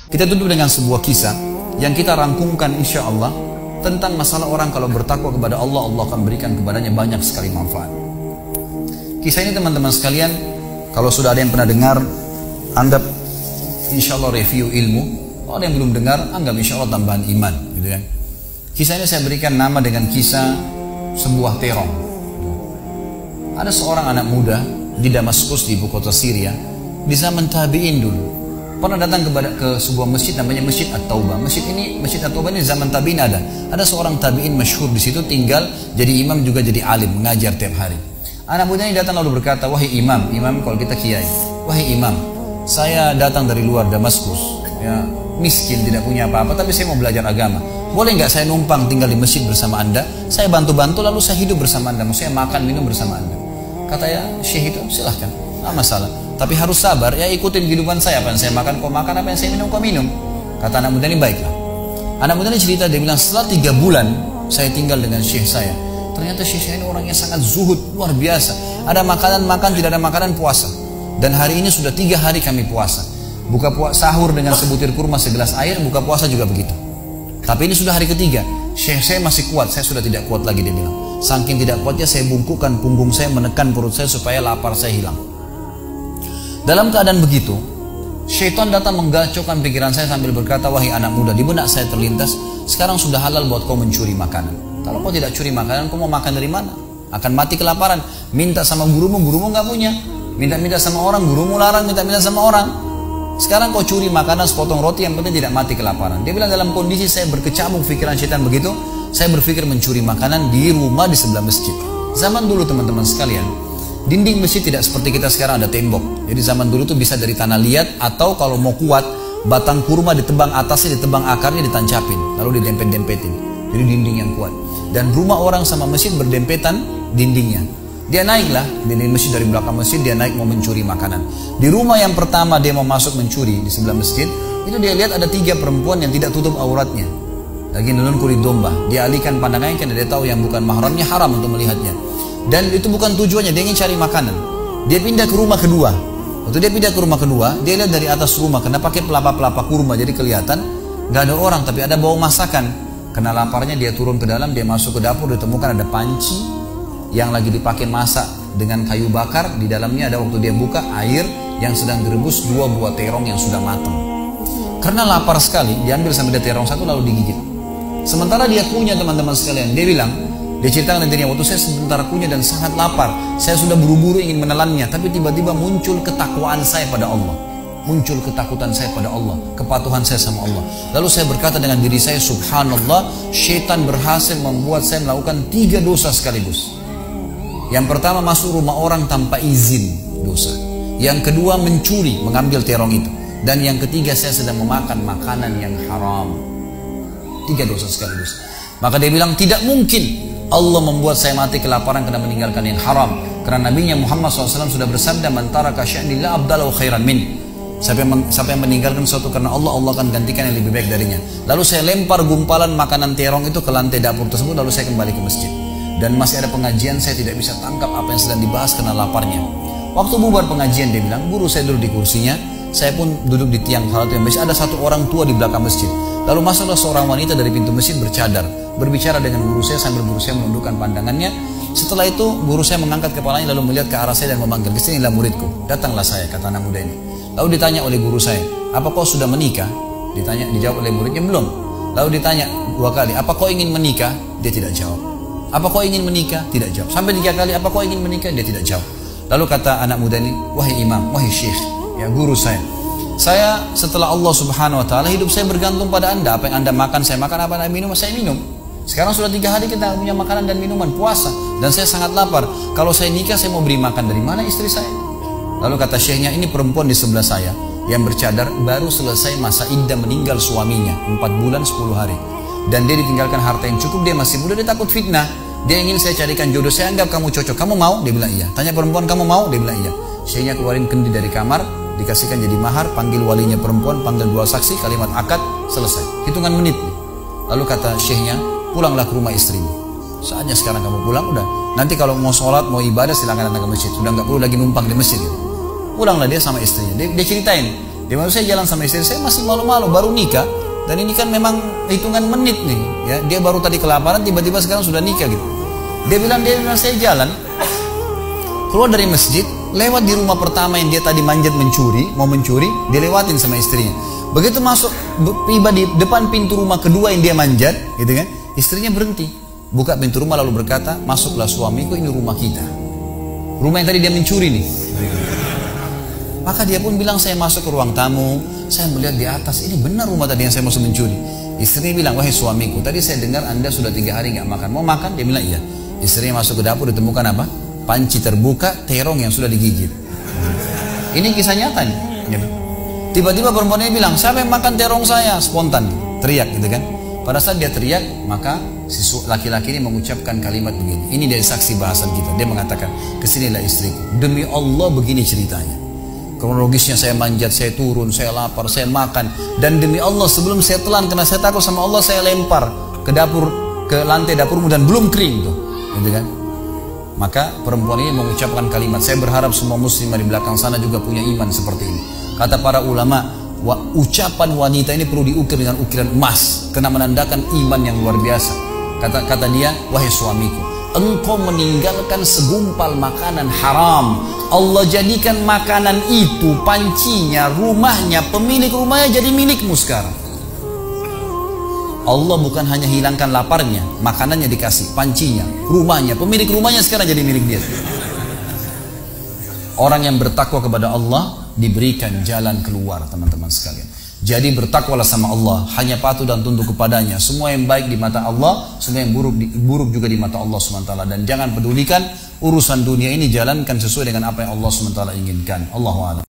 Kita tutup dengan sebuah kisah yang kita rangkumkan insya Allah tentang masalah orang kalau bertakwa kepada Allah, Allah akan berikan kepadanya banyak sekali manfaat. Kisah ini teman-teman sekalian, kalau sudah ada yang pernah dengar, anggap insya Allah review ilmu. Kalau ada yang belum dengar, anggap insya Allah tambahan iman, gitu ya. Kisah ini saya berikan nama dengan kisah sebuah terong. Ada seorang anak muda di Damaskus, di ibu kota Syria, di zaman tabi'in dulu, pernah datang ke sebuah masjid namanya Masjid At-Taubah. Masjid At-Taubah ini zaman tabi'in ada. Ada seorang tabi'in masyhur di situ tinggal, jadi imam juga jadi alim, mengajar tiap hari. Anak muda ini datang lalu berkata, "Wahai imam," imam kalau kita kiai, "Wahai imam, saya datang dari luar Damaskus, ya, miskin, tidak punya apa-apa, tapi saya mau belajar agama. Boleh nggak saya numpang tinggal di masjid bersama anda? Saya bantu-bantu lalu saya hidup bersama anda, maksudnya makan minum bersama anda." Kata ya syekh itu, silahkan, nggak masalah. Tapi harus sabar, ya ikutin kehidupan saya. Apa yang saya makan kau makan, apa yang saya minum kau minum. Kata anak muda ini, baiklah. Anak muda ini cerita, dia bilang setelah 3 bulan saya tinggal dengan syekh saya. Ternyata syekh saya ini orang yang sangat zuhud, luar biasa. Ada makanan makan, tidak ada makanan puasa. Dan hari ini sudah 3 hari kami puasa. Sahur dengan sebutir kurma segelas air, buka puasa juga begitu. Tapi ini sudah hari ketiga, syekh saya masih kuat, saya sudah tidak kuat lagi, dia bilang. Saking tidak kuatnya saya bungkukkan punggung saya, menekan perut saya supaya lapar saya hilang. Dalam keadaan begitu, syaitan datang menggacaukan pikiran saya sambil berkata, "Wahai anak muda," di benak saya terlintas, "sekarang sudah halal buat kau mencuri makanan. Kalau kau tidak curi makanan, kau mau makan dari mana? Akan mati kelaparan. Minta sama gurumu nggak punya. Minta-minta sama orang, gurumu larang, minta-minta sama orang. Sekarang kau curi makanan sepotong roti, yang penting tidak mati kelaparan." Dia bilang dalam kondisi saya berkecamuk pikiran syaitan begitu, saya berpikir mencuri makanan di rumah di sebelah masjid. Zaman dulu teman-teman sekalian, dinding masjid tidak seperti kita sekarang ada tembok. Jadi zaman dulu tuh bisa dari tanah liat, atau kalau mau kuat, batang kurma ditebang atasnya, ditebang akarnya, ditancapin, lalu didempet-dempetin. Jadi dinding yang kuat. Dan rumah orang sama masjid berdempetan dindingnya. Dia naiklah dinding masjid, dari belakang masjid dia naik mau mencuri makanan. Di rumah yang pertama dia mau masuk mencuri di sebelah masjid, itu dia lihat ada 3 perempuan yang tidak tutup auratnya, lagi nonton kulit domba. Dia alihkan pandangannya karena dia tahu yang bukan mahramnya haram untuk melihatnya. Dan itu bukan tujuannya, dia ingin cari makanan. Dia pindah ke rumah kedua. Waktu dia pindah ke rumah kedua, dia lihat dari atas rumah, karena pakai pelapa-pelapa kurma, jadi kelihatan nggak ada orang, tapi ada bau masakan. Kena laparnya dia turun ke dalam, dia masuk ke dapur, ditemukan ada panci yang lagi dipakai masak dengan kayu bakar. Di dalamnya ada, waktu dia buka, air yang sedang direbus 2 buah terong yang sudah matang. Karena lapar sekali, diambil sampai terong 1 lalu digigit. Sementara dia kunyah teman-teman sekalian, dia bilang, dia ceritakan dirinya, waktu saya sebentar kunyah dan sangat lapar, saya sudah buru-buru ingin menelannya, tapi tiba-tiba muncul ketakwaan saya pada Allah, muncul ketakutan saya pada Allah, kepatuhan saya sama Allah. Lalu saya berkata dengan diri saya, subhanallah, syaitan berhasil membuat saya melakukan 3 dosa sekaligus. Yang pertama, masuk rumah orang tanpa izin, dosa. Yang kedua, mencuri, mengambil terong itu. Dan yang ketiga, saya sedang memakan makanan yang haram. 3 dosa sekaligus. Maka dia bilang, tidak mungkin Allah membuat saya mati kelaparan karena meninggalkan yang haram. Karena Nabinya Muhammad SAW sudah bersabda, "Man taraka sya'ni la abdalahu khairan min." Siapa yang meninggalkan sesuatu karena Allah, Allah akan gantikan yang lebih baik darinya. Lalu saya lempar gumpalan makanan terong itu ke lantai dapur tersebut, lalu saya kembali ke masjid. Dan masih ada pengajian, saya tidak bisa tangkap apa yang sedang dibahas karena laparnya. Waktu bubar pengajian, dia bilang, guru saya duduk di kursinya, saya pun duduk di tiang salat yang masjid. Ada satu orang tua di belakang masjid. Lalu masuklah seorang wanita dari pintu masjid bercadar, berbicara dengan guru saya sambil guru saya menundukkan pandangannya. Setelah itu guru saya mengangkat kepalanya lalu melihat ke arah saya dan memanggil, "Kesinilah muridku." Datanglah saya, kata anak muda ini. Lalu ditanya oleh guru saya, "Apa kau sudah menikah?" Dijawab oleh muridnya, "Belum." Lalu ditanya 2 kali, "Apa kau ingin menikah?" Dia tidak jawab. "Apa kau ingin menikah?" Tidak jawab. Sampai 3 kali, "Apa kau ingin menikah?" Dia tidak jawab. Lalu kata anak muda ini, "Wahai imam, wahai syekh, ya guru saya setelah Allah subhanahu wa ta'ala, hidup saya bergantung pada anda. Apa yang anda makan, saya makan. Apa yang anda minum, saya minum. Sekarang sudah 3 hari kita punya makanan dan minuman, puasa. Dan saya sangat lapar. Kalau saya nikah, saya mau beri makan dari mana istri saya?" Lalu kata syekhnya, "Ini perempuan di sebelah saya yang bercadar, baru selesai masa iddah meninggal suaminya, 4 bulan 10 hari. Dan dia ditinggalkan harta yang cukup, dia masih muda, dia takut fitnah. Dia ingin saya carikan jodoh, saya anggap kamu cocok. Kamu mau?" Dia bilang iya. Tanya perempuan, "Kamu mau?" Dia bilang iya. Syekhnya keluarin kendi dari kamar, dikasihkan jadi mahar, panggil walinya perempuan, panggil 2 saksi, kalimat akad, selesai. Hitungan menit. Lalu kata syekhnya, "Pulanglah ke rumah istrimu. Saatnya sekarang kamu pulang, udah. Nanti kalau mau sholat, mau ibadah, silakan datang ke masjid. Sudah nggak perlu lagi numpang di masjid." Pulanglah dia sama istrinya. Dia ceritain, Dia maksud saya jalan sama istri saya masih malu-malu, baru nikah. Dan ini kan memang hitungan menit nih, ya. Dia baru tadi kelaparan, tiba-tiba sekarang sudah nikah gitu. Dia bilang saya jalan, keluar dari masjid, lewat di rumah pertama yang dia tadi manjat mau mencuri, dia lewatin sama istrinya. Begitu masuk, tiba di depan pintu rumah kedua yang dia manjat, gitu kan? Istrinya berhenti, buka pintu rumah lalu berkata, masuklah suamiku, ini rumah kita. Rumah yang tadi dia mencuri nih. Maka dia pun bilang, saya masuk ke ruang tamu, saya melihat di atas, ini benar rumah tadi yang saya masuk mencuri. Istrinya bilang, wahai suamiku, tadi saya dengar Anda sudah 3 hari nggak makan, mau makan? Dia bilang iya. Istrinya masuk ke dapur, ditemukan apa? Panci terbuka, terong yang sudah digigit. Ini kisah nyata nih. Tiba-tiba perempuan ini bilang, siapa yang makan terong saya? Spontan, teriak gitu kan. Pada saat dia teriak, maka si laki-laki ini mengucapkan kalimat begini. Ini dari saksi bahasan kita. Dia mengatakan, kesinilah istriku. Demi Allah begini ceritanya. Kronologisnya saya manjat, saya turun, saya lapar, saya makan. Dan demi Allah sebelum saya telan, karena saya takut sama Allah, saya lempar ke dapur, ke lantai dapurmu dan belum kering tuh. Gitu kan. Maka perempuan ini mengucapkan kalimat, saya berharap semua muslimah di belakang sana juga punya iman seperti ini. Kata para ulama, ucapan wanita ini perlu diukir dengan ukiran emas, karena menandakan iman yang luar biasa. Kata dia, wahai suamiku, engkau meninggalkan segumpal makanan haram. Allah jadikan makanan itu, pancinya, rumahnya, pemilik rumahnya jadi milikmu sekarang. Allah bukan hanya hilangkan laparnya, makanannya dikasih, pancinya, rumahnya, pemilik rumahnya sekarang jadi milik dia. Orang yang bertakwa kepada Allah diberikan jalan keluar, teman-teman sekalian. Jadi bertakwalah sama Allah, hanya patuh dan tunduk kepadanya. Semua yang baik di mata Allah, semua yang buruk juga di mata Allah SWT. Dan jangan pedulikan urusan dunia ini, jalankan sesuai dengan apa yang Allah SWT inginkan. Allahu a'lam.